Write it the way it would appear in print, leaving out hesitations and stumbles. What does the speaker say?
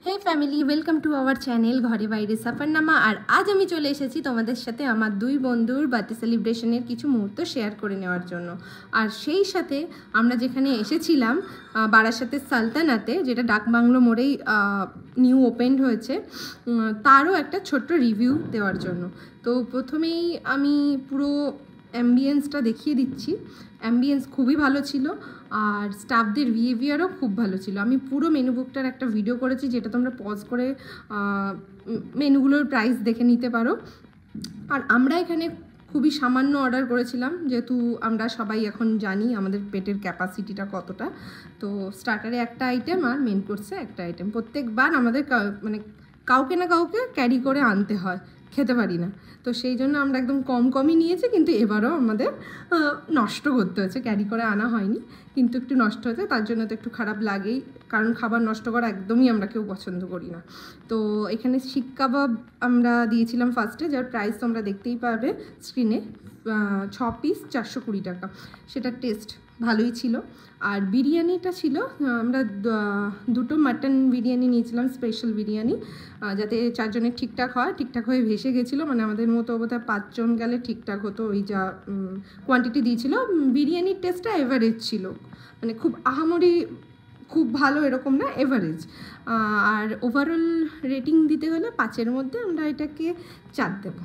Hey family welcome to our channel घरे बाइरे सफरनामा। और आज আমি চলে এসেছি তোমাদের সাথে আমার দুই বন্ধুর বার্থডে সেলিব্রেশনের কিছু মুহূর্ত শেয়ার করে নেওয়ার জন্য। আর সেই সাথে আমরা যেখানে এসেছিলাম বারাসাতের সালতানাতে, যেটা ডাকবাংলো মোড়েই নিউ ওপেন্ড হয়েছে, তারও একটা ছোট্ট রিভিউ দেওয়ার জন্য। তো প্রথমেই আমি পুরো অ্যাম্বিয়েন্সটা দেখিয়ে দিচ্ছি। অ্যাম্বিয়েন্স খুবই ভালো ছিল আর স্টাফদের বিহেভিয়ারও খুব ভালো ছিল। আমি পুরো মেনু বুকটার একটা ভিডিও করেছি, যেটা তোমরা পজ করে মেনুগুলোর প্রাইস দেখে নিতে পারো। আর আমরা এখানে খুবই সামান্য অর্ডার করেছিলাম, যেহেতু আমরা সবাই এখন জানি আমাদের পেটের ক্যাপাসিটিটা কতটা। তো স্টার্টারে একটা আইটেম আর মেন কোর্সে একটা আইটেম। প্রত্যেকবার আমাদের মানে কাউকে না কাউকে ক্যারি করে আনতে হয়, খেতে পারি না। তো সেই জন্য আমরা একদম কমই নিয়েছি, কিন্তু এবারও আমাদের নষ্ট করতে হয়েছে, ক্যারি করে আনা হয়নি, কিন্তু একটু নষ্ট হয়েছে। তার জন্য তো একটু খারাপ লাগেই, কারণ খাবার নষ্ট করা একদমই আমরা কেউ পছন্দ করি না। তো এখানে শিক কাবাব আমরা দিয়েছিলাম ফার্স্টে, যার প্রাইস তোমরা দেখতেই পারবে স্ক্রিনে, 6 পিস 420 টাকা। সেটা টেস্ট ভালোই ছিল। আর বিরিয়ানিটা ছিল, আমরা দুটো মাটন বিরিয়ানি নিয়েছিলাম, স্পেশাল বিরিয়ানি, যাতে 4 জনের ঠিকঠাক হয়। ঠিকঠাক হয়ে ভেসে গেছিলো, মানে আমাদের মতো বোধহয় 5 জন গেলে ঠিকঠাক হতো। ওই যা কোয়ান্টিটি দিয়েছিল, বিরিয়ানির টেস্টটা এভারেজ ছিল, মানে খুব আহামরি খুব ভালো এরকম না, এভারেজ। আর ওভারঅল রেটিং দিতে হলে 5-এর মধ্যে আমরা এটাকে 4 দেবো।